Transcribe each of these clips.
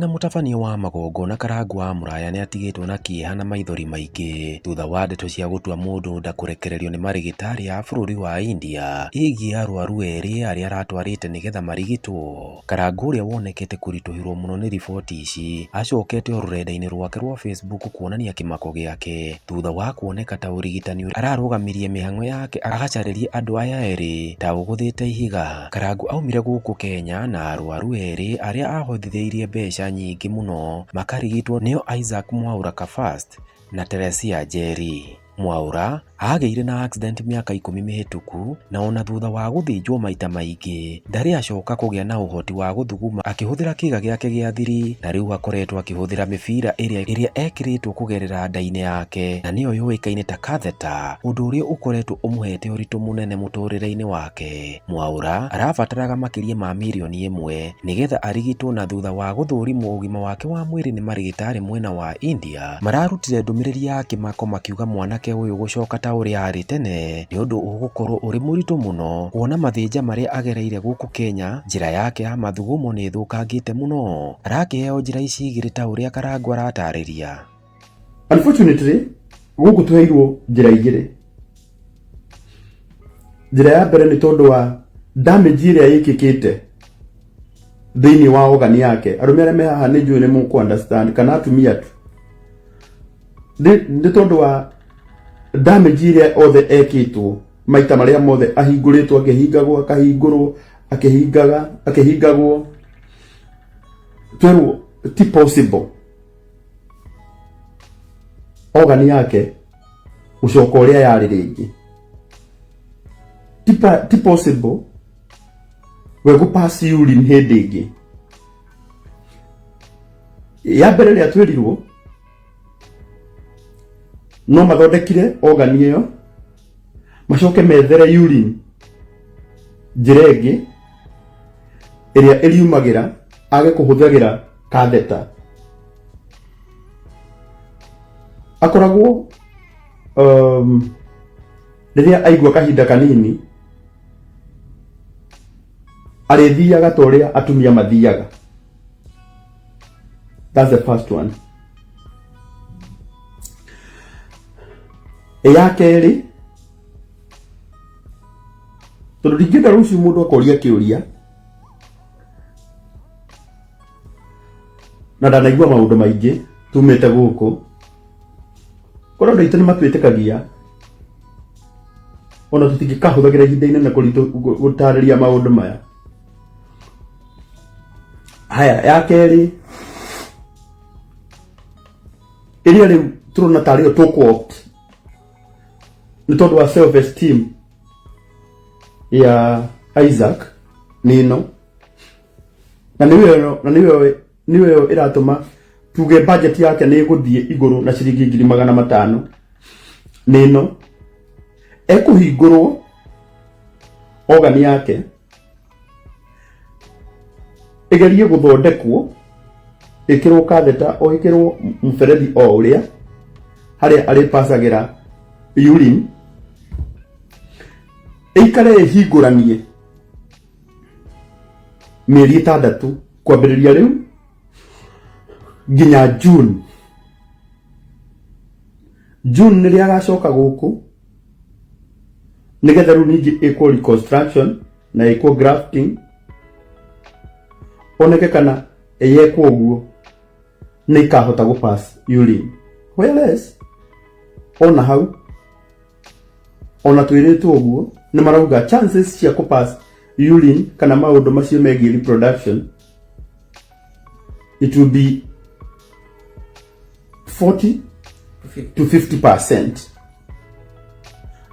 Mwena mũtabania wa magongo na Karangũ wa Mũraya nĩ atigĩtwo na kĩeha na maithori maingĩ thutha wa ndeto cia gũtua mũndũ nda kũrekererio nĩ marigitari a bũrũri wa India ĩgiĩ arwaru erĩ arĩa aratwarĩte nĩgetha marigitwo. Karangũ ũrĩa wonekete kũritũhĩrwo mũno nĩ riboti ici acokete o rũrenda-inĩ rwake rwa Facebook kuonania kĩmako gĩake thutha wa kuoneka ta ũrigitani ararũgamirie mĩhang'o yake agacarĩria andũ aya erĩ ta ũgũthĩte ihiga. Karangũ aumire gũkũ Kenya na arwaru erĩ arĩa ahotithĩirie mbeca nyingĩ mũno makarigitwo nĩo Isaac Mwaura Kabast na Teresia Njeri. Mwaura agĩire na accident mĩaka 10 mĩhĩtũku na ona thutha wa gũthĩnjwo maita maingĩ ndarĩ acoka kũgĩa na ũhoti wa gũthuguma akĩhũthĩra kĩga gĩake gĩa thiri, na rĩu akoretwo akĩhũthĩra mĩbira ĩrĩa ekĩrĩtwo kũgerera nda-inĩ yake na nĩyo yũĩkaine ta catheter, ũndũ ũrĩa ũkoretwo ũmũhete ũritũ mũnene mũtũrĩre-inĩ wake. Mwaura arabataraga makĩria ma mirioni 1 nĩgetha arigitwo, na thutha wa gũthũrimwo ũgima wake wa mwĩrĩ nĩ marigitari mwena wa India mararutire ndũmĩrĩri ya kĩmako makiuga mwanake ũyũ gũcoka ta ũrĩa arĩ tene nĩ ũndũ ũgũkorwo ũrĩ mũritũ mũno kuona mathĩnja marĩa agereire gũkũ Kenya. Njĩra yake ya mathugumo nĩ thũkangĩte mũno, arakĩheo njĩra ici igĩrĩ ta ũrĩa Karangũ aratarĩria. Unfortunately gũkũ tũheirwo njĩra igĩrĩ. Njĩra ya mbere nĩ tondũ wa damage ĩrĩa ĩkĩkĩte thĩinĩ wa organ yake. Arũme arĩa me haha nĩ njũĩ nĩ mũkũ understand, kana atumia tu. Nĩ tondũ wa damage ĩrĩa othe ekĩtwo maita marĩa mothe ahingũrĩtwo, akĩhingagwo, akahingũrwo, akĩhingagwo. Twerwo ti possible organ yake gũcoka ũrĩa yarĩ rĩngĩ. Ti possible we gũpass urine hĩndĩ ĩngĩ. Ya mbere rĩa twerirwo no mathondekire organ ĩyo macoke methere urine njĩra ĩngĩ ĩrĩa ĩriumagĩra age kũhũthagĩra catheter. Akoragwo rĩrĩa aigua kahinda kanini arĩthiaga ta ũrĩa atumia mathiaga. That's the first one. Ya kerĩ, tondũ ndingĩenda rũciũ mũndũ akoria kĩũria na ndanaigua maũndũ maingĩ tumĩte gũkũ, korwo andũ aitũ nĩ matwĩtĩkagia ona tũtingĩkahũthagĩra ihinda inene gũtarĩria maũndũ maya. Haya, ya kerĩ ĩrĩa rĩu tũrona tarĩyo tũkũ-opt nĩ tondũ wa self esteem ya Isaac nĩno, na nĩyo ĩratũma tuge budget yake nĩ ĩgũthiĩ igũrũ na ciringi 500,000 nĩno. Ekũhingũrwo organ yake ĩgerie gũthondekwo, ĩkĩrwo catheter o ĩkĩrwo mũberethi o ũrĩa harĩa arĩpasagĩra urine, ĩikare ĩhingũranie mĩeri 6 kwambĩrĩria rĩu nginya June. June nĩrĩa agacoka gũkũ nĩgetha rĩu ningĩ ĩkwo reconstruction na ĩkwo grafting, oneke kana yekwo ũguo nĩ ikahota gũpass urine. Whereas ona hau ona twĩrĩtwo ũguo nĩ marauga chances cia kũpass urine kana maũndũ macio megiĩ reproduction it will be 40 to 50%.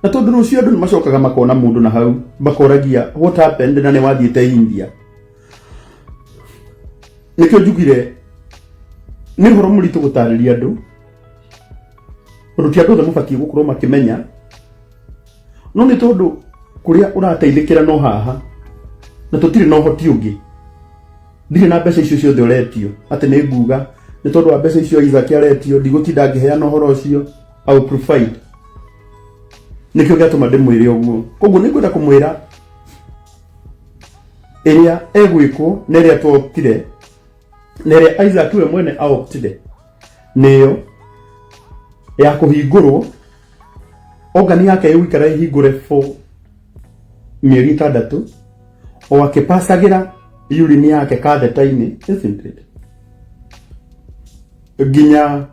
Na tondũ rũciũ andũ nĩ macokaga makona mũndũ na hau makoragia what happened na nĩ wathiĩte India. Nĩkĩo njugire nĩ ũhoro mũritũ gũtarĩria andũ, ũndũ ti andũ othe mũbatiĩ gũkorwo makĩmenya, no nĩ tondũ kũrĩa ũrateithĩkĩra no haha na tũtirĩ na ũhoti ũngĩ. Ndirĩ na mbeca icio ciothe ũretio atĩ nĩ nguga nĩ tondũ wa mbeca icio Isaac aretio ndigũtinda ngĩheana ũhoro ũcio au provide. Nĩkĩo gĩatũma ndĩmwĩre ũguo. Koguo nĩ ngwenda kũmwĩra ĩrĩa egwĩkwo na ĩrĩa twoptire nere Isaac we mwene aoptire neyo ya kuhingurwo ogani yake yikara ihingure for mieri 6 o akipasagira urine yake katheta-ini, isn't it? Ginya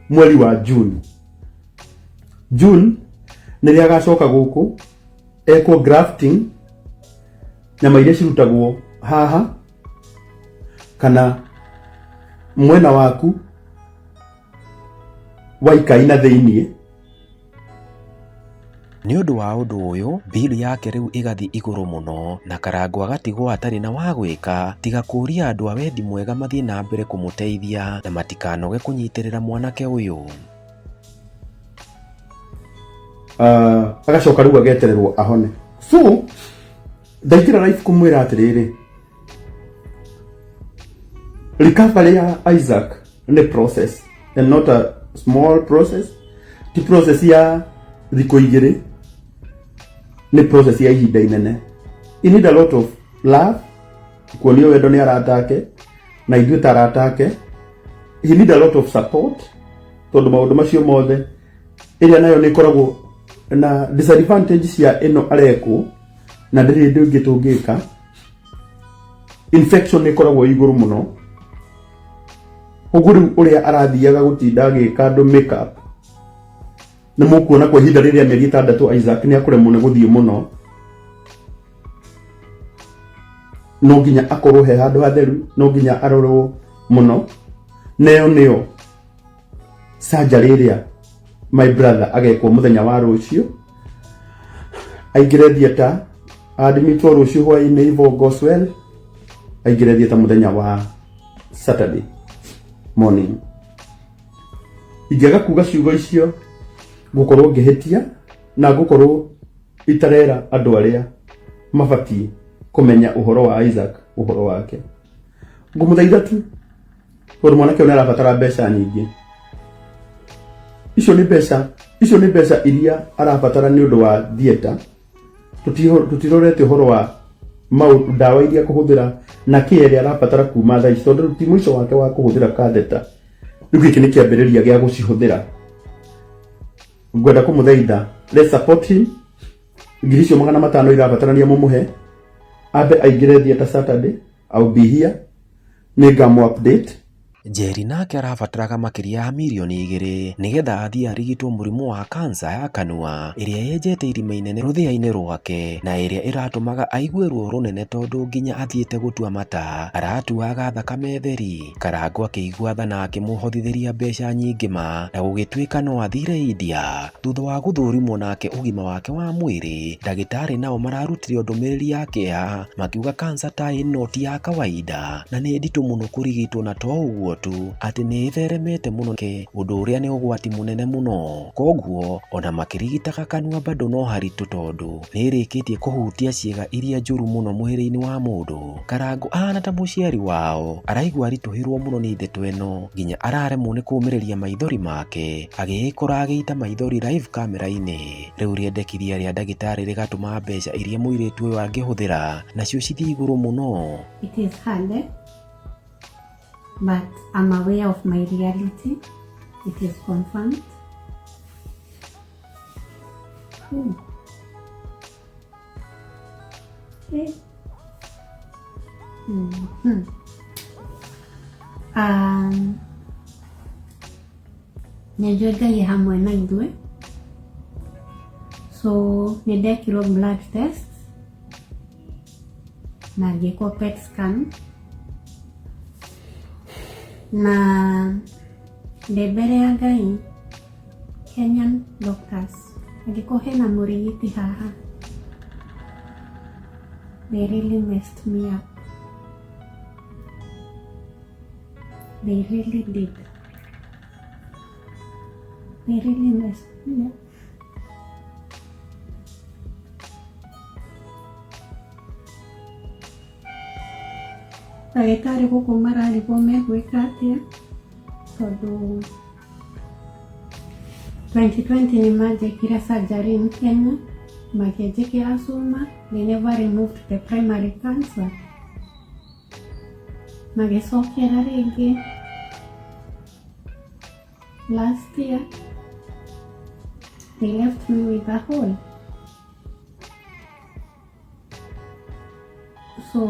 mweri wa June nĩrĩa agacoka gũkũ ekwo grafting nyama iria cirutagwo haha kana mwena waku waikaina thĩinĩ. Nĩ ũndũ wa ũndũ ũyũ, bill yake rĩu ĩgathi igũrũ mũno na Karangũ agatigwo atarĩ na wa gwĩka tiga kũria andũ a wendi mwega mathiĩ na mbere kũmũteithia na matikanoge kũnyitĩrĩra mwanake ũyũ. Agacoka rĩu agetererwo ahone. So ndaingĩra life kũmwĩra atĩrĩrĩ, recovery ya Isaac nĩ process and not a small process. Ti process ya thikũ igĩrĩ, nĩ process ya ihinda inene. You need a lot of love, kuonio wendo nĩ arata ake na ithuĩ ta arata ake. You need a lot of support, tondũ maũndũ macio mothe ĩrĩa nayo nĩ ĩkoragwo na disadvantage cia ĩno arekwo na ndĩrĩ ũndũ ũngĩ tũngĩka. Infection nĩ ĩkoragwo igũrũ mũno, ũguo rĩu ũrĩa arathiaga gũtinda agĩka andũ make up nĩ mũkuona kwa ihinda rĩrĩa mĩeri 6 Isaac nĩ akũremwo nĩ gũthiĩ mũno. No nginya akorwo he handũ hatheru, no nginya arorwo mũno. Neyo nĩyo surgery ĩrĩa my brother agekwo mũthenya wa rũciũ, aingĩre theater admitwo rũciũ hwaĩ-inĩ Ivo Goswell, aingĩre theater mũthenya wa Saturday morning. Ingĩaga kuga ciugo icio gũkorwo ngĩhĩtia na gũkorwo itarera andũ arĩa mabatiĩ kũmenya ũhoro wa Isaac, ũhoro wake. Ngũmũthaitha tu tondũ mwanake ũyũ arabatara mbeca nyingĩ. Icio nĩ mbeca iria arabatara nĩ ũndũ wa theater. Tutirorete ũhoro wa maũndũ ndawa iria kũhũthĩra na kĩrĩa arabatara kuma thaa ici, tondũ ti mũico wake wa kũhũthĩra catheter. Rĩu gĩkĩ nĩ kĩambĩrĩria gĩa gũcihũthĩra. Ngwenda kũmũthaitha, let's support him. 500,000 irabatarania mũmũhe, ambe aingĩre theater Saturday. I'll be here, nĩngamũ update. Njeri nake arabataraga makĩria ya mirioni 2 nĩgetha athiĩ arigitwo mũrimũ wa kansa ya kanua ĩrĩa yenjete irima inene rũthĩa-inĩ rwake na ĩrĩa ĩratũmaga aigue ruo rũnene, tondũ nginya athiĩte gũtua mata aratuaga thakame theri. Karangũ akĩigua tha na akĩmũhothithĩria mbeca nyingĩ na gũgĩtuĩka no athire India. Thutha wa gũthũrimwo nake ũgima wake wa mwĩrĩ, ndagĩtarĩ nao mararutire ndũmĩrĩri ya kĩeha makiuga kansa ta ĩno ti ya kawaida na nĩ nditũ mũno kũrigitwo, na to ũguo tu atĩ nĩ ĩtheremete mũno ke ũndũ ũrĩa nĩ ũgwati mũnene mũno. Koguo ona makĩrigitaga kanua bado no haritũ, tondũ nĩ ĩrĩkĩtie kũhutia ciĩga iria njũru mũno mwĩrĩ-inĩ wa mũndũ. Karangũ ahana ta mũciari wao, araigua aritũhĩrwo mũno nĩ ndeto ĩno nginya araremwo nĩ kũmĩrĩria maithori make, agĩĩkora agĩita maithori live kamera-inĩ. Rĩu rĩendekithia rĩa ndagĩtarĩ rĩgatũma mbeca iria mũirĩtu ũyũ angĩhũthĩra nacio cithiĩ igũrũ mũno. It is hard, but I'm aware of my reality. It is confirmed. Okay. Najua Ngai hamwe na ithuĩ, so nĩndekirwo blood test na ngĩkwo PET scan na ndĩ mbere ya Ngai, Kenyan doctors, angĩkorwo hena mũrigiti haha, they really messed me up. They really did. They really messed me up. Ndagĩtarĩ gũkũ mararigwo megwĩka atĩa, tondũ 2020 nĩmanjĩkire surgery in Kenya, makĩnjĩkĩra cuma. They never removed the primary cancer. magĩcokera rĩngĩ last year they left me with a hole. So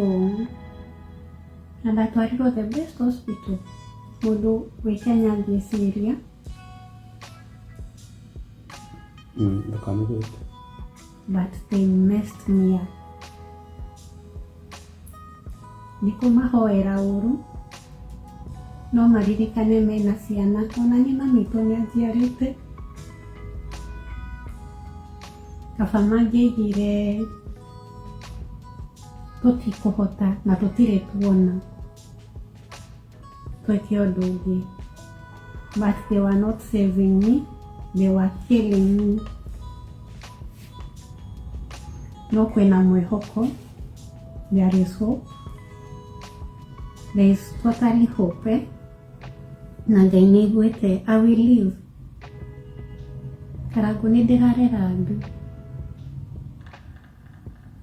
ndatwarirwo the best hospital mũndũ wĩ Kenya ngĩciria but they messed me up. Ndikũmahoera ũru no maririkane mena ciana ona nyina mitũ nĩaciarĩte kaba mangĩigire tũtikũhota na tũtirĩ tuona twĩke ũndũ ũngĩ, but they were not saving me, they were killing me. No kwĩna mwĩhoko, there is hope, there is totally hope na Ngai nĩaiguĩte. I will live. Karangũ nĩndĩrarera andũ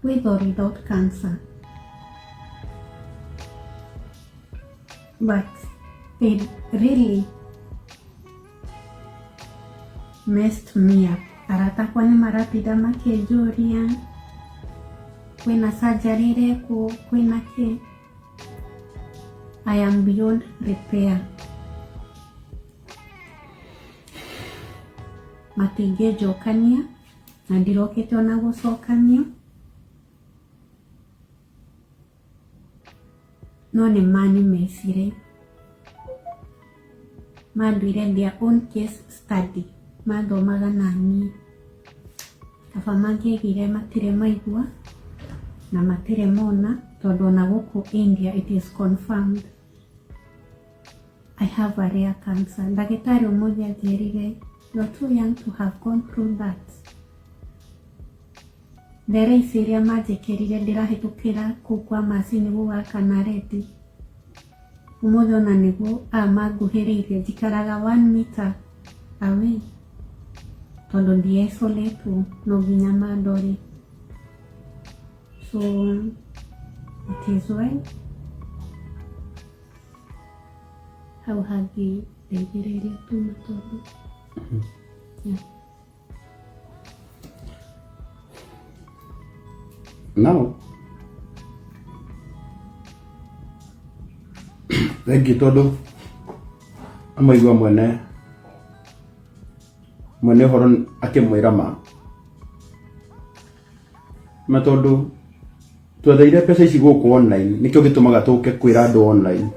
with or without cancer, but they really messed me up. Arata akwa nĩmaratinda makĩnjũria kwĩna surgery ĩrekwo, kwĩna kĩ. I am beyond repair. Matingĩnjokania na ndirokĩte ona gũcokanio, no nĩ manimecire manduire their own case study, mathomaga na niĩ kaba mangĩgire matirĩ maigua na matirĩ mona, tondũ ona gũkũ India it is confirmed I have a rare cancer. Ndagĩtarĩ ũmũthĩ anjĩrire you are too young to have gone through that. Ndere ici iria manjĩkĩrire ndĩrahĩtũkĩra kũu kwa macini gũgakana redi, ũmũthĩ ona nĩguo manguhĩrĩirie njikaraga 1 meter away tondũ ndi-isoletwo no nginya mandore. So it is well hau hangĩ ndeithĩrĩria tu na tondũ yeah. Now thank you tondũ amaigua mwene horo akĩmwĩra ma tondũ twetheire mbeca ici gũkũ online nĩkĩo gĩtũmaga tũke kwĩra andũ online.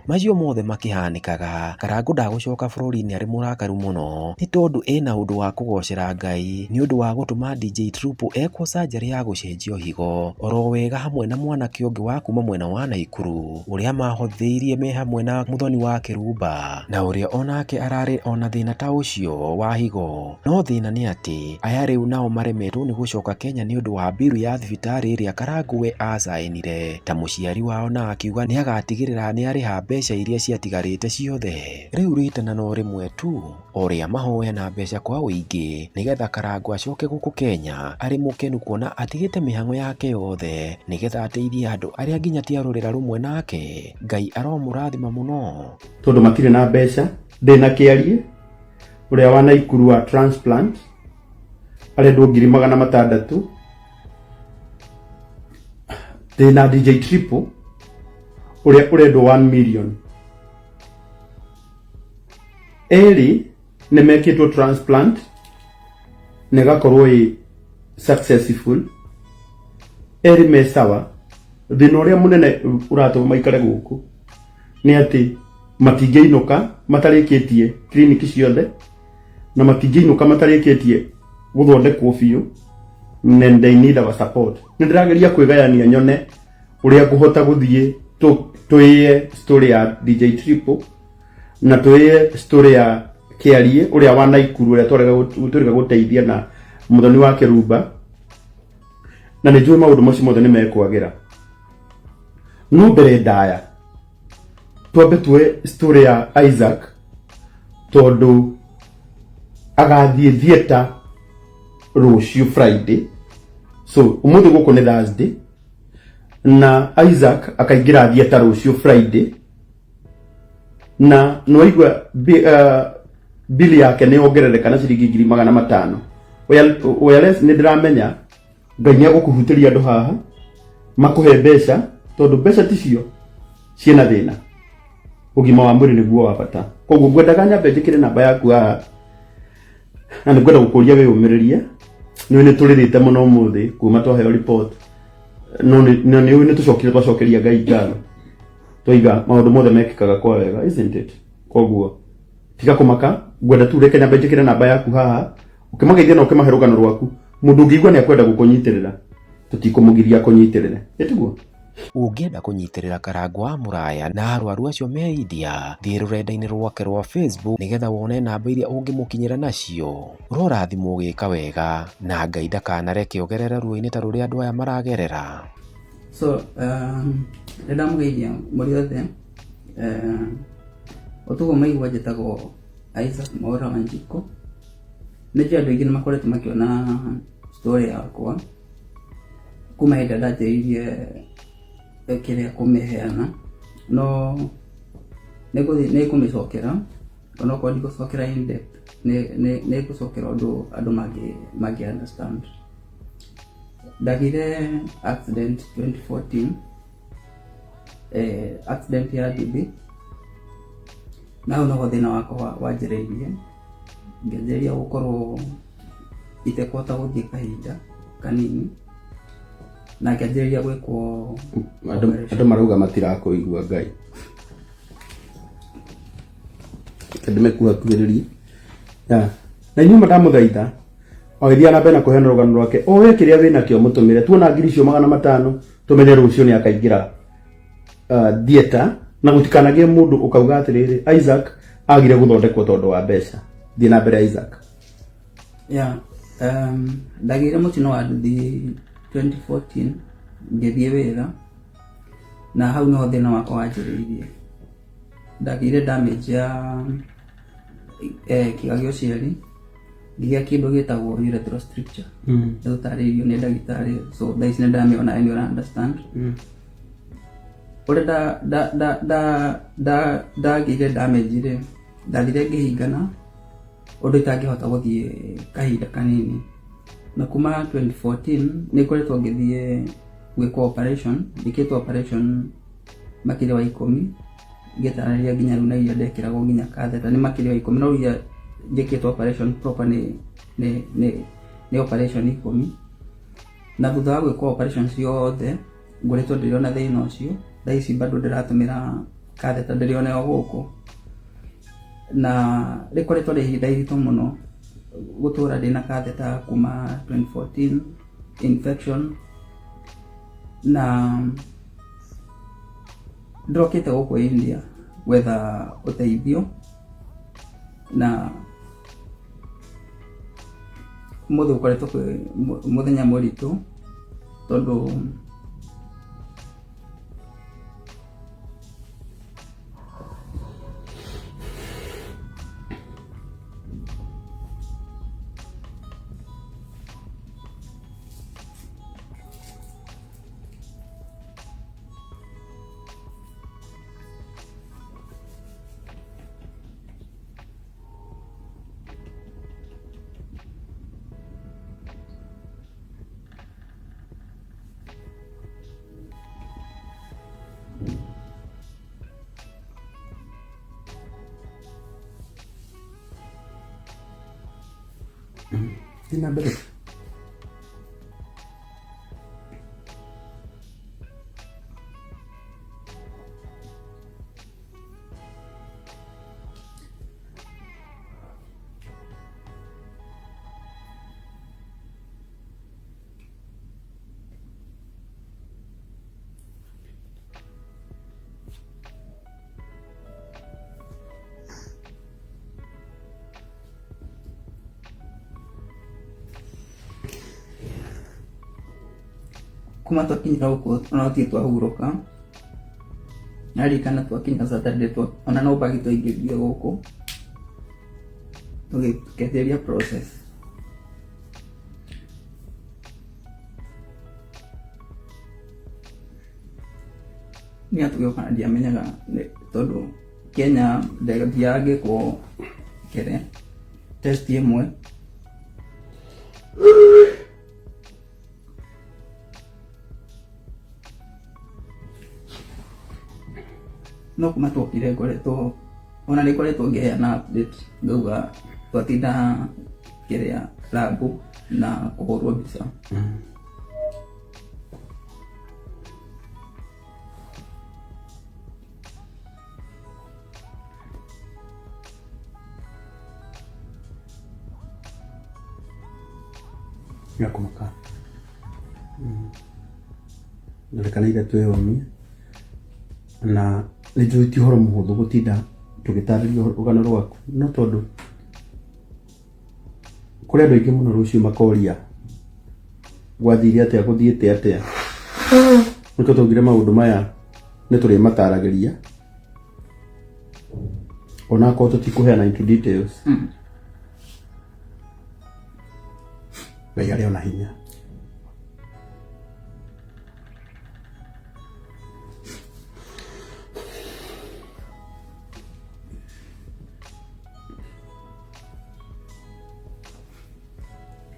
Macio mothe makihanikaga Karangũ ndagũcoka bũrũri-inĩ arĩ mũrakaru mũno nĩ tondũ ena ũndũ wa kũgocera Ngai nĩ ũndũ wa gũtũma DJ Trupu ekwo surgery ya gũcenjio higo oro wega hamwe na mwanake ũngĩ wa kuma mwena wa Naikuru ũrĩa mahothĩirie me hamwe na mũthoni wa Kĩrumba na ũrĩa onake ararĩ ona thĩna ta ũcio wa higo. No thĩna nĩ atĩ aya rĩu nao maremetwo nĩ gũcoka Kenya nĩ ũndũ wa biru ya thibitarĩ ĩrĩa Karangũ we acainire ta mũciari wao na akiuga nĩ agatigĩrĩra nĩ arĩha mbeca iria ciatigarĩte ciothe. Rĩu rĩtanano rĩmwe tu ũrĩa mahoyana mbeca kwa ũingĩ nĩgetha Karangũ acoke gũkũ Kenya arĩ mũkenu kuona atigĩte mĩhang'o yake yothe nĩgetha ateithie andũ arĩa nginya ti a rũrĩra rũmwe nake. Ngai aromũrathima mũno tondũ matirĩ na mbeca. Ndĩna Kĩarie ũrĩa wa Naikuru wa transplant arendwo 600,000. Ndĩna DJ Triple ũrĩa ũrendwo 1 million. Erĩ nĩmekĩtwo transplant na ĩgakorwo ĩ successful. Erĩ me sawa. Thĩna ũrĩa mũnene ũratũma maikare gũkũ nĩ atĩ matingĩinũka matarĩkĩtie kliniki ciothe na matingĩinũka matarĩkĩtie gũthondekwo biũ, and they need our support. Nĩndĩrageria kwĩgayania nyone ũrĩa ngũhota gũthiĩ twĩye story ya DJ Triple na twĩye story ya Kĩarie ũrĩa wa Naikuru ũrĩa tũrega gũteithia na mũthoni wa Kĩrumba, na nĩnjũĩ maũndũ macio mothe nĩmekwagĩra. No mbere ndaya twambe tuoye story ya Isaac tondũ agathiĩ theater rũciũ Friday. So ũmũthĩ gũkũ nĩ Thursday, na Isaac akaingira thieta rucio Friday, na noigwa bili yake ni ongerereka na ciringi 500,000. Whereas ni ndiramenya Ngai ni agukuhutiria andu haha makuhe mbeca, tondu mbeca ticio ciena thina, ugima wa mwiri niguo wa bata. Koguo ngwendaga nyambe njikire namba yaku haha, na nĩ ngwenda gũkũria wĩyũmĩrĩrie. Nĩ tũrĩrĩte mũno ũmũthĩ kuma twaheo report, no nĩ tũcokeria Ngai ngatho, tũiga maũndũ mothe mekĩkaga kwa wega, isn't it? Koguo tiga kũmaka, ngwenda tu reke nyambe njĩkĩre namba yaku haha, ũkĩmageithia na ũkĩmahe rũgano rwaku. Mũndũ ũngĩigua nĩ akwenda gũkũnyitĩrĩra, tũtikũmũgiria kũnyitĩrĩre, ĩtiguo. Ũngĩenda kũnyitĩrĩra Karangũ wa Mũraya na arwaru acio me India, thiĩ rũrenda-inĩ rwake rwa Facebook nĩgetha wone namba iria ũngĩmũkinyĩra nacio. Ũrorathimwo ũgĩka wega, na Ngai ndakanareke ũgerere ruo-inĩ ta rũrĩa andũ aya maragerera. So, nĩndamũgeithia mũrĩ othe. Ũtugo maigua njĩtagwo Isaac Mwaura Wanjikũ. Nĩ andũ aingĩ nĩ makoretwo makĩona story yakwa kuma hĩndĩ ndanjĩrĩirie kĩrĩa kũmĩheana, no nĩ kũmĩcokera, onokorwo ndigũcokera in depth, nĩ gũcokera ũndũ andũ mangĩ understand. Ndagire accident 2014, accident ya nduthi, na hau noho thĩna wakwa wanjĩrĩirie. Ngĩanjĩrĩria gũkorwo itekũhota gũthiĩ kahinda kanini, na ngĩanjĩrĩria gwĩkwo andũ marauga matirakũigua Ngai, ndĩmekuhakuhĩrĩrie. Na inyuĩ ndamũthaitha ogĩthiĩ na mbere na kũheana rũgano rwake, oe kĩrĩa wĩnakĩo mũtũmĩre, tuona 500,000 tũmenye rũciũ nĩ akaingĩra theater, na gũtikanagĩe mũndũ ũkauga atĩrĩrĩ Isaac agire gũthondekwo tondũ wa mbeca. Thiĩ na mbere Isaac. Ndagĩire mũtino wa nduthi 2014 ngĩthiĩ wĩra, na hau no thĩna wakwa wanjĩrĩirie. Ndagĩire damage ya kĩga gĩa ũciari, ngĩgĩa kĩndũ gĩtagwo urethral stricture. Ndagĩtarĩirio nĩ ndagĩtarĩ, so thaa ici nĩndamĩona nĩ ũra understand. Ũrĩa ndagĩire damage rĩ, ndathire ngĩhingana ũndũ itangĩhota gũthiĩ kahinda kanini, na kuma 2014 nĩ ngoretwo ngĩthiĩ gwĩkwo operation. Ndĩkĩtwo operation makĩria wa 10, ngĩtarĩria nginya rĩu na iria ndekĩragwo nginya catheter nĩ makĩria wa 10, no iria njĩkĩtwo operation proper nĩ operation 10. Na thutha wa gwĩkwo operation ciothe ngoretwo ndĩrĩona thĩna ũcio. Thaa ici bado ndĩratũmĩra catheter, ndĩrĩona o gũkũ, na rĩkoretwo rĩ ihinda iritũ mũno gũtũra ndĩna catheter kuma 2014 infection. Na ndokĩte gũkũ India gwetha ũteithio, na mũthĩ ũkoretwo kwĩ mũthenya mũritũ tondũ Thiĩ na mbere. kuma twakinyira gũkũ ona gũtirĩ twahurũka. Narikana twakinya Saturday ona no bagi twaingĩrire gũkũ tũgĩkĩambĩrĩria process. ni atugiuka ndiamenyaga tondu Kenya ndegathiage ko kere test imwe no kuma twokire ngoretwo ona nä ngoretwo ngäheana update ngauga twatinda kä labu na kå hå rwo mbica ngakumaka ndekanä twehomie na nä njå ti horo må hå thå gå tinda tå gä tarä ria rå gano rwaku no tondå kå rä andå aingä må no rå cio makoria gwathire atä a gå thiä te atä a nä tå tångire maå ndå maya nä tå rä mataragä ria onakorwo tå tikå heana into details Ngai arä ona hinya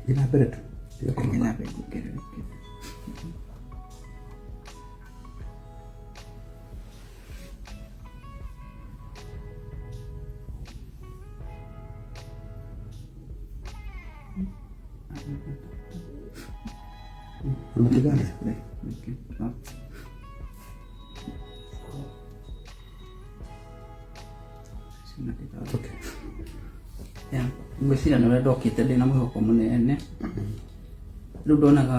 ina mbere tu ina mbere kukere Matigane. Okay. Ya, ngwĩciria nĩ ũrĩa ndokĩte ndĩna mwĩhoko mũnene rĩu ndonaga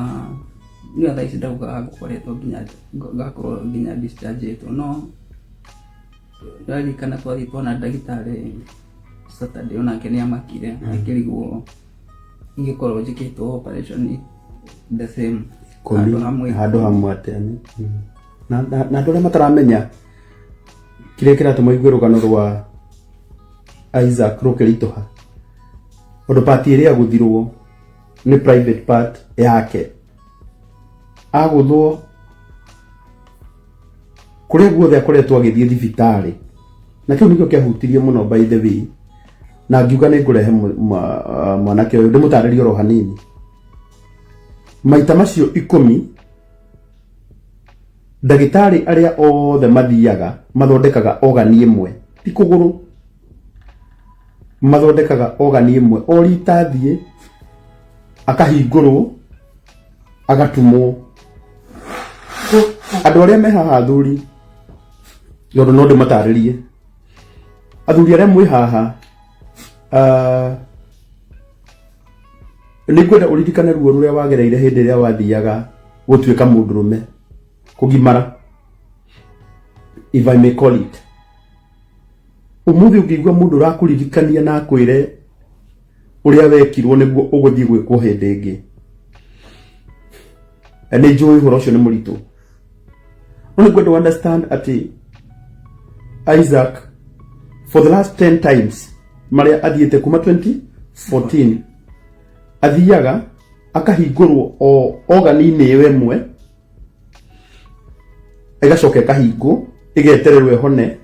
nĩ thaa ici ndaugaga ngũkoretwo ngakorwo nginya discharge-ĩtwo no ndarikana twathiĩ tuona ndagĩtarĩ Saturday onake nĩ amakire akĩrigwo ingĩkorwo njĩkĩtwo operation the same handå hamwe atä na andå arä a mataramenya kä rä a kä ratå maigue rå gano rwa Isaac rå kä ritå ha å ndå pati ä rä a gå thirwo nä private part yake agå thwo kå rä a guothe akoretwo agä thiä thibitarä na kä u nä kä o kä ahutirie må no by the way na ngiuga nä ngå rehe mwanake å yå ndä må tarä ria oro hanini maita macio 10 ndagĩtarĩ arĩa othe mathiaga mathondekaga ogani ĩmwe ti kũgũrũ mathondekaga ogani ĩmwe o rita athiĩ akahingũrwo agatumwo andũ arĩa me haha athuri tondũ no ndĩmatarĩrie athuri arĩa mwĩ haha nĩ ngwenda ũririkane ruo rũrĩa wagereire hĩndĩ ĩrĩa wathiaga gũtuĩka mũndũrũme kũgimara if I may call it ũmũthĩ ũngĩigua mũndũ ũrakũririkania na akwĩre ũrĩa wekirwo nĩguo ũgũthiĩ gwĩkwo hĩndĩ ĩngĩ nĩ njũĩ ũhoro ũcio nĩ mũritũ no nĩ ngwenda understand atĩ Isaac for the last 10 times marĩa athiĩte kuma 2014 athiaga akahingũrwo o ogani-inĩ ĩyo ĩmwe ĩgacoka ĩkahingwo ĩgetererwo ĩhone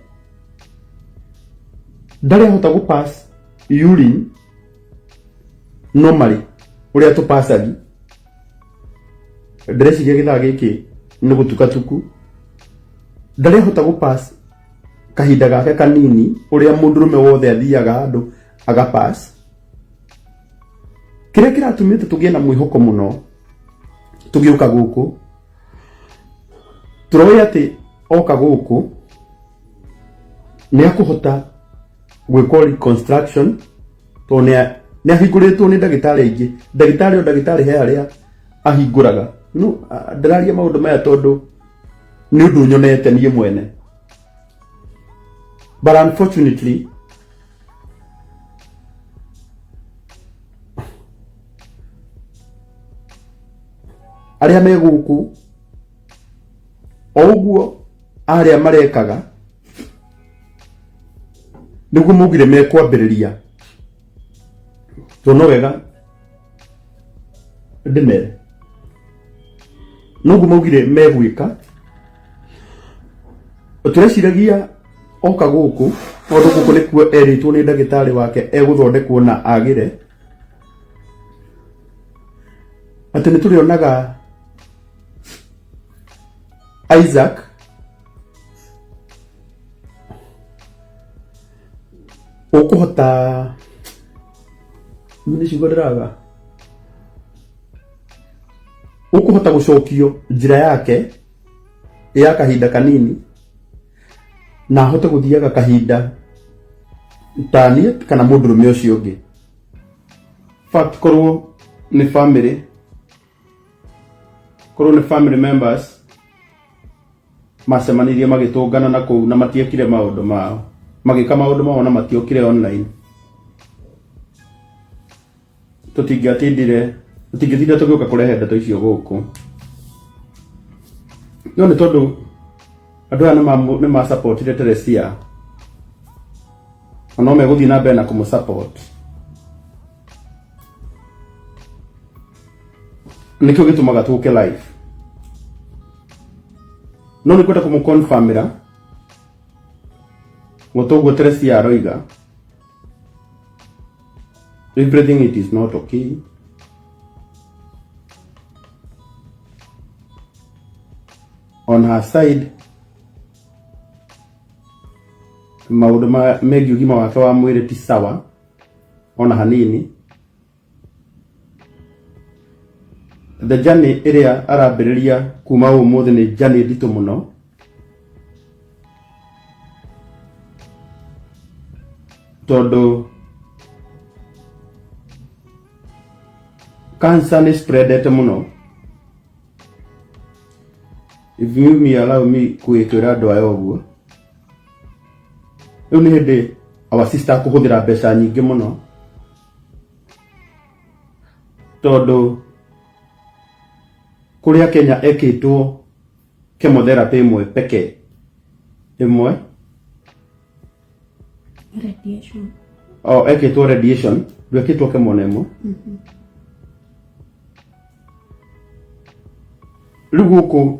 ndarĩ ahota gũ pass urine normally ũrĩa tũpasagi ndĩreciria gĩthaa gĩkĩ nĩ gũtukatuku ndarĩ ahota gũ pass kahinda gake kanini ũrĩa mũndũrũme wothe athiaga handũ agapass kĩrĩa kĩratũmĩte tũgĩe na mwĩhoko mũno tũgĩũka gũkũ tũroĩ atĩ oka gũkũ nĩ akũhota gwĩkwo reconstruction tondũ nĩ ahingũrĩtwo nĩ ndagĩtarĩ aingĩ ndagĩtarĩ o ndagĩtarĩ he harĩa ahingũraga no ndĩraria maũndũ maya tondũ nĩ ũndũ nyonete niĩ mwene but unfortunately arĩa me gũkũ o ũguo arĩa marekaga nĩguo maugire mekwambĩrĩria no wega ndĩmere noguo maugire megwĩka tureciragia oka guku ondu guku nikuo eritwo ni ndagitari wake eguthondekwo na agire ati niturionaga Isaac ukuhota nishigonderaga ukuhota gucokio njira yake ya kahinda kanini na ahote guthiaga kahinda tani kana mundurume ucio ungi fact korwo ni family members macemanirie magitungana na kuu na matiekire maundu mao magika maundu mao na matiokire online tutingĩtinda tũgĩũka kũrehe ndeto icio gũkũ no nĩ tondũ andũ aya nĩ ma-supportire Teresia no megũthiĩ na mbere na kũmũ-support nĩkĩo gĩtũmaga tũke live no nĩ kwenda kũmũ-confirmĩra gũtũguo Teresia aroiga everything it is not okay. On her side, maundu megiĩ ũgima wake wa mwĩrĩ ti sawa ona hanini. The journey ĩrĩa arambĩrĩria kuma ũmũthĩ nĩ journey nditũ mũno. Tondũ cancer nĩ spreadete mũno. If you me allow me kuĩtwĩra andũ aya ũguo, rĩu nĩ hĩndĩ our sister kũhũthĩra mbeca nyingĩ mũno tondũ kũrĩa Kenya ekĩtwo chemotherapy ĩmwe peke ĩmwe radiation ekĩtwo radiation ndwekĩtwo chemo ĩmwe rĩu gũkũ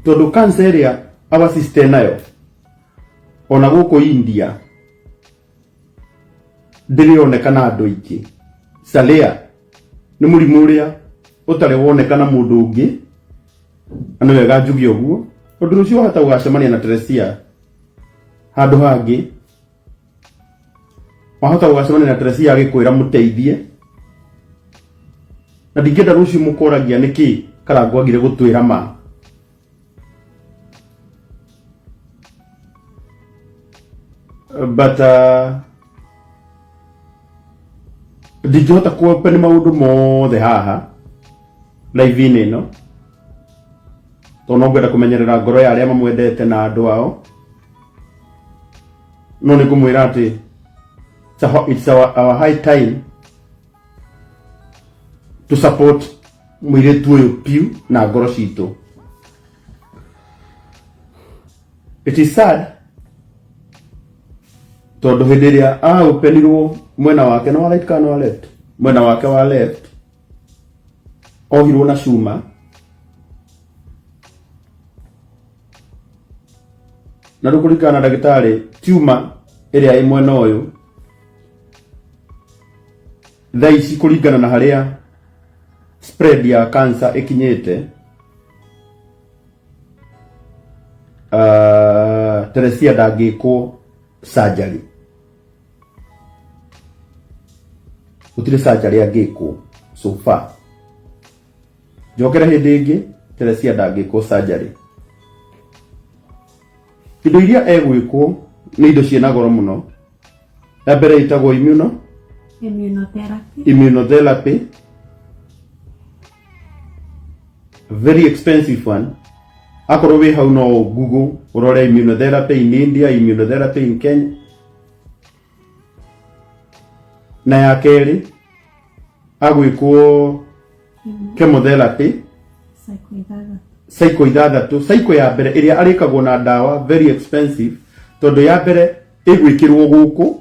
tondũ cancer ĩrĩa our sister nayo ona gũkũ India ndĩrĩonekana andũ aingĩ. Salia nĩ mũrimũ ũrĩa ũtarĩ wonekana mũndũ ũngĩ na nĩ wega njuge ũguo ũndũ ũcio wahota gũgacemania na Teresia handũ hangĩ wahota gũgacemania na Teresia agĩkwĩra mũteithie na ndingĩenda rũciũ mũkoragia nĩkĩ Karangũ agire gũtwĩra ma but ndingĩhota kuopen maũndũ mothe haha live-inĩ ĩno tondũ no ngwenda kũmenyerera ngoro ya arĩa mamwendete na andũ ao no nĩ ngũmwĩra atĩ it's our high time to support mũirĩtu ũyũ piu na ngoro citũ. It is sad tondũ hĩndĩ ĩrĩa aopenirwo mwena wake no wa right kana wa left, mwena wake wa left ohirwo na cuma na rĩu kũringana na ndagĩtarĩ tumor ĩrĩa ĩ mwena ũyũ thaa ici kũringana na harĩa spread ya cancer ĩkinyĩte Teresia ndangĩkwo surgery. Gũtirĩ surgery angĩkwo so far. Njokera hĩndĩ ĩngĩ Teresia ndangĩkwo surgery. Indo iria egwĩkwo nĩ indo ciĩna goro mũno. Ya mbere ĩtagwo immunotherapy. Very expensive one. Akorwo wĩ hau no Google urore immunotherapy in India, immunotherapy in Kenya. Na ya kerĩ agwĩkwo chemotherapy cycle ithathatũ. Cycle ya mbere ĩrĩa arĩkagwo na ndawa very expensive tondũ ya mbere ĩgwĩkĩrwo gũkũ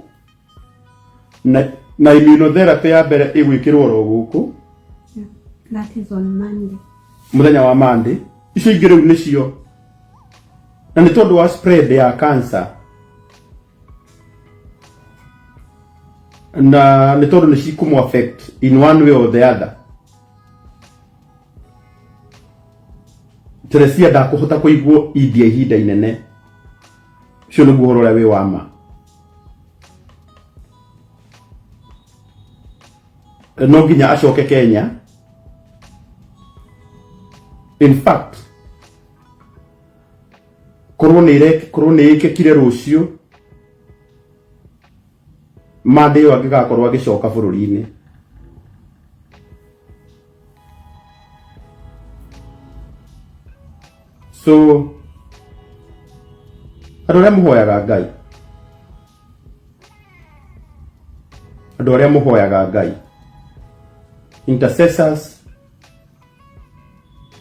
na immunotherapy ya mbere ĩgwĩkĩrwo ro gũkũ. That is on Monday. Mũthenya wa Monday. Icio ingĩ rĩu nĩcio na nĩ tondũ wa spread ya cancer, na nĩ tondũ nĩ cikũmũ affect in one way or the other. Teresia ndakũhota kũiguo India ihinda inene. Ũcio nĩguo ũhoro ũrĩa wĩ wa ma. No nginya acoke Kenya. In fact, korwo nĩ ĩkĩkire rũciũ, Monday ũyũ angĩgakorwo agĩcoka bũrũri-inĩ. So, andũ arĩa mũhoyaga Ngai, intercessors,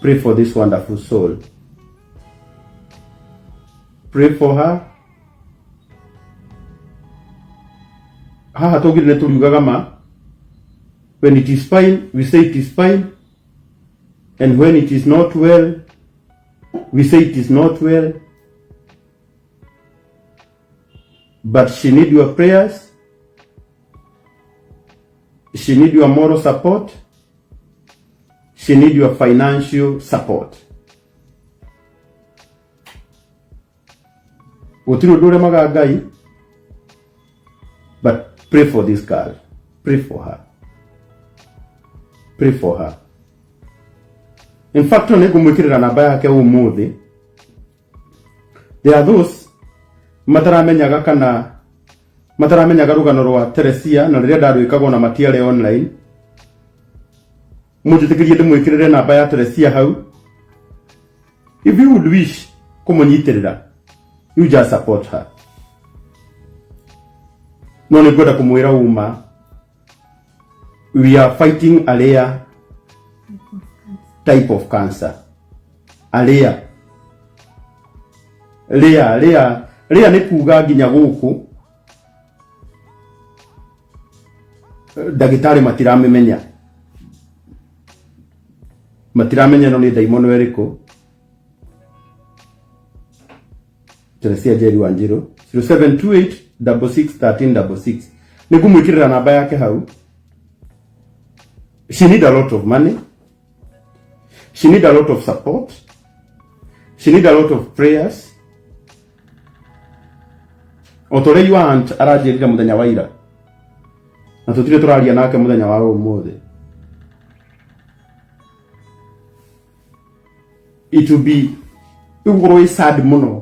pray for this wonderful soul. Pray for her. Haha tũgire nĩ tũriugaga ma. When it is fine, we say it is fine. And when it is not well, we say it is not well. But she need your prayers. She need your moral support. She need your financial support. Gũtirĩ ũndũ ũremaga Ngai, but pray for this girl. Pray for her. Pray for her. In fact, nĩ ngũmwĩkĩrĩra namba yake ũmũthĩ. There are those mataramenya rũgano rwa Teresia na rĩrĩa ndarwĩkaga na matiarĩ online. Mũnjĩtĩkĩrie ndĩmwĩkĩrĩre namba ya Teresia hau. If you would wish kũmũnyitĩrĩra, you just support her. No nĩ ngwenda kũmwĩra uma, we are fighting a rare type of cancer. A rare nĩ kuga nginya gũkũ ndagĩtarĩ matiramenya no nĩ ndaimono ĩrĩkũ. Teresia Njeri Wanjiru 0728661366. Nĩ ngũmwĩkĩrĩra namba yake hau. She need a lot of money. She need a lot of support. She need a lot of prayers. Otore you aunt aranjĩrire mũthenya wa ira, na tũtirĩ tũraria nake mũthenya wa ũmũthĩ. It will be ĩgũkorwo sad mũno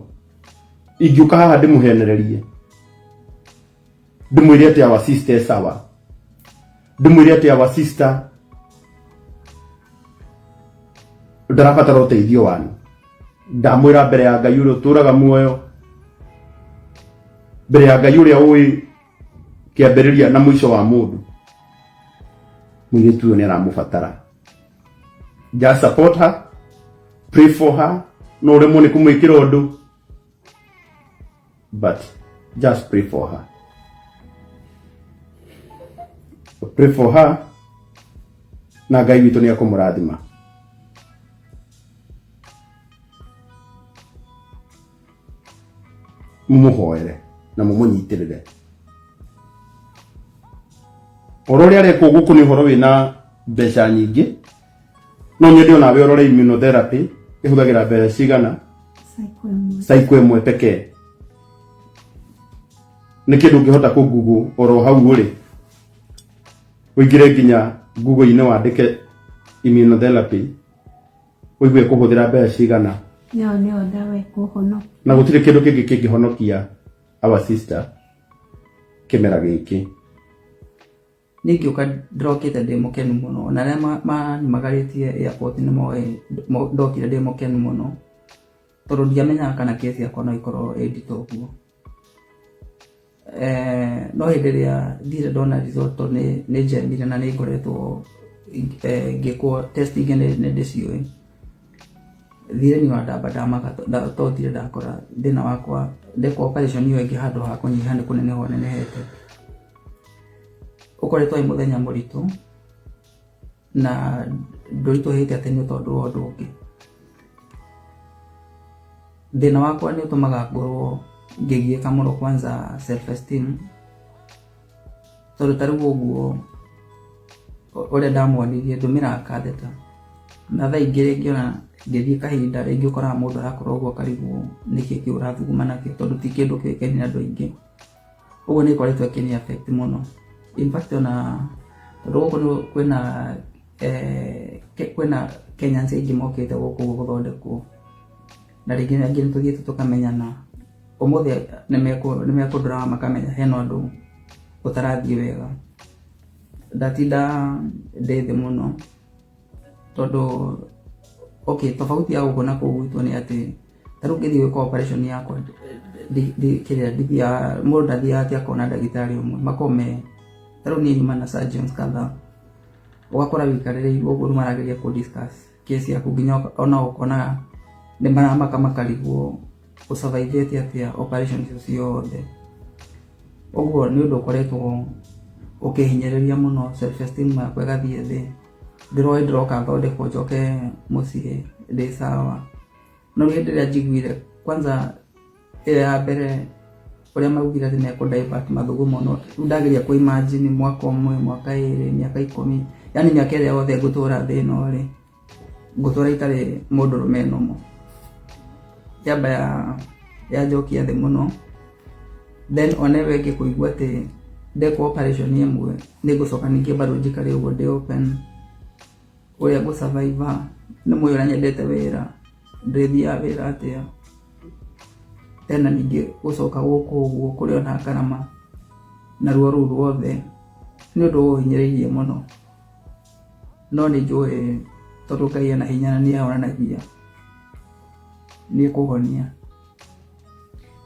ingĩũka haha ndĩmũhenererie, ndĩmwĩre atĩ our sister is sawa, ndĩmwĩre atĩ our sister ndarabatara ũteithio wanyu. Ndamwĩra mbere ya Ngai ũrĩa ũtũraga muoyo, mbere ya Ngai ũrĩa ũĩ kĩambĩrĩria na mũico wa mũndũ, mũirĩtu ũyũ nĩ aramũbatara. Just support her, pray for her. No ũremwo nĩ kũmwĩkĩra ũndũ, but just pray for her. Pray for her, na Ngai witũ nĩ akũmũrathima. Mumuhoere na mumunyitĩrĩre. Ũhoro ũrĩa arekwo gũkũ nĩ ũhoro wĩna mbeca nyingĩ, no nyende onawe ũrore immunotherapy ĩhũthagĩra mbeca cigana? Cycle ĩmwe pekee. Nĩ kĩndũ ũngĩhota kũ-google oro hau ũrĩ, ũingĩre nginya Google-inĩ wandĩke immunotherapy, ũigue kũhũthĩra mbeca cigana. Nĩyo ndawa ĩkũhonokia. Na gũtirĩ kĩndũ kĩngĩ kĩngĩhonokia our sister kĩmera gĩkĩ. Nĩngĩũka ndĩrokĩte ndĩ mũkenu mũno, na arĩa manimagarĩtie airport nĩmoĩ ndokire ndĩ mũkenu mũno, tondũ ndiamenyaga kana kesi yakwa no ikorwo ĩ nditũ ũguo. No hĩndĩ ĩrĩa ndire ndona result nĩ njemire na nĩ ngoretwo ngĩkwo test ingĩ nĩ ndĩciũĩ. Thirĩ-inĩ wa ndamba ndamaga tondire ndakora thĩna wakwa ndekwo operation ĩyo ĩngĩ handũ ha kũnyiha nĩ kũneneha nenehete. Ũkoretwo wĩ mũthenya mũritũ na ndũritũhĩte atĩ nĩ tondũ wa ũndũ ũngĩ. thina wakwa ni utumaga ngorwo ngigieka muno, kwanza self esteem, tondu tariu uguo uria ndamwonirie ndumira katheta na thaa ingĩ rĩngĩ ona ngĩthiĩ kahinda rĩngĩ ũkoraga mũndũ arakorwo ũguo karigwo nĩkĩ kĩu ũrathuguma nakĩo, tondũ ti kĩndũ kĩũĩkaine na andũ aingĩ. Ũguo nĩ ĩkoretwo ĩkĩni affect mũno. In fact ona tondũ gũkũ kwĩna Kenyans aingĩ mokĩte gũkũ gũthondekwo, na rĩngĩ angĩ nĩtũthiĩte tũkamenyana, ũmũthĩ nĩmekũndũraga makamenya hena andũ ũtarathiĩ wega. Ndatinda ndĩ thĩ mũno, tondũ tofauti ya gũkũ na kũu gwitũ nĩ atĩ tarĩu ngĩthiĩ gwĩka operation yakwa mũndũ ndathiaga atĩ akona ndagĩtarĩ ũmwe, makome tarĩu niĩ nyuma na surgeons kadhaa, ũgakora wĩikarĩrĩirwo ũguo nĩ marageria kũ-discuss case yaku, nginya ona ũkonaga nĩ maramaka makarigwo ũsurvivĩte atĩa operation icio ciothe. Ũguo nĩ ũndũ ũkoretwo ũkĩhinyĩrĩria mũno, self esteem yakwa ĩgathiĩ thĩ, ndĩroka thondekwo njoke mũciĩ ndĩ sawa. No hĩndĩ ĩrĩa njiguire kwanza ya mbere ũrĩa maugire atĩ mekũ-divert mathugumo, no rĩu ndageria kũ-imagine mwaka ũmwe, mwaka 2, mĩaka 10, yani mĩaka ĩrĩa yothe ngũtũra thĩ ĩno rĩ, ngũtũra itarĩ mũndũrũme normal. Yamba yanjokia thĩ mũno, then ona ĩyo ĩngĩ kũigua atĩ ndekwo operation ĩmwe nĩngũcoka ningĩ bado njikare ũguo ndĩ open, ũrĩa ngũ-survive nĩ mũĩ ũrĩa nyendete wĩra, ndĩthiaga wĩra atĩa, tena ningĩ gũcoka gũkũ ũguo kũrĩ ona ngarama na ruo rũu ruothe nĩ ũndũ ũhinyĩrĩirie mũno. No nĩ njũĩ tondũ Ngai ena hinya na nĩ ahonanagia nĩ kũhonia,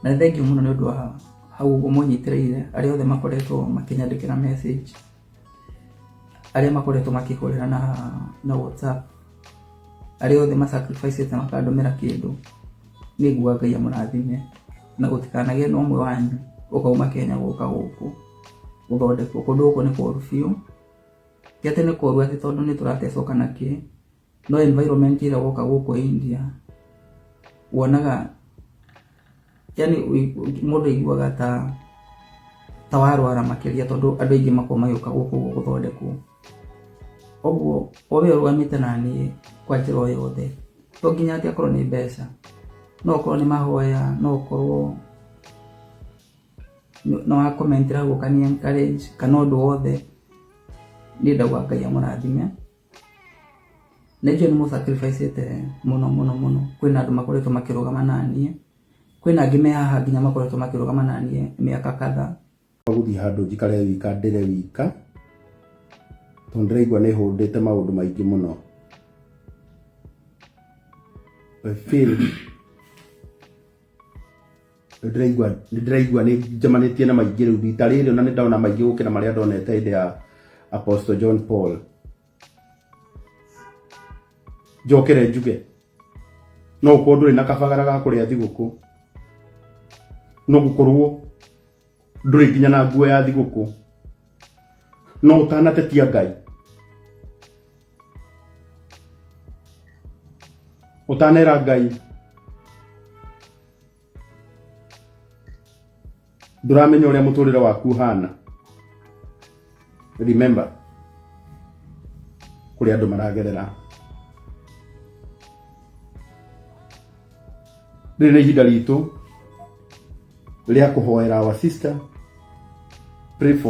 na thengiũ mũno nĩ ũndũ wa hau ũguo mũnyitĩrĩire, arĩa othe makoretwo makĩnyandĩkĩra message, arĩa makoretwo makĩhũrĩra na WhatsApp, arĩa othe masacrificete makandũmĩra kĩndũ. Nĩngua Ngai amũrathime na gũtikanagĩe na ũmwe wanyu ũkauma Kenya gũka gũkũ gũthondekwo. Kũndũ gũkũ nĩ kũũru biũ, ti atĩ nĩ kũũru atĩ tondũ nĩ tũratecũka nakĩ, no environment ĩrĩa gũka gũkũ India wonaga, yani mũndũ aiguaga ta warwara makĩria, tondũ andũ aingĩ makoragwo magĩũka gũkũ gũthondekwo. Ũguo we ũrũgamĩte na niĩ kwa njĩra o yothe, to nginya atĩ akorwo nĩ mbeca, no okorwo nĩ mahoya, no okorwo no wakomentĩra gũka nĩ encourage, kana ũndũ wothe, niĩ ndauga Ngai amũrathime. Nĩ njũĩ nĩ mũsacrificete mũno mũno mũno. Kwĩna andũ makoretwo makĩrũgama na niĩ, kwĩna angĩ me haha nginya makoretwo makĩrũgama na niĩ mĩaka kadhaa. Gũthiĩ handũ njikare wika ndĩre wika, tondũ ndĩraigua nĩ hũndĩte maũndũ maingĩ mũno. I feel ndĩraigua nĩ njemanĩtie na maingĩ rĩu rita rĩrĩ, na nĩ ndona maingĩ gũkĩra marĩa ndonete hĩndĩ ya Apostle John Paul. Njokere njuge no ũkorwo ndũrĩ na kabagara ga kũrĩa thigũkũ, no gũkorwo ndũrĩ nginya na nguo ya thigũkũ, no ũtanatetia Ngai, ũtanera Ngai, ndũramenya ũrĩa mũtũrĩre waku ũhana. Remember kũrĩ andũ maragerera. Rĩrĩ nĩ ihinda ritũ rĩa kũhoera our sister, pray for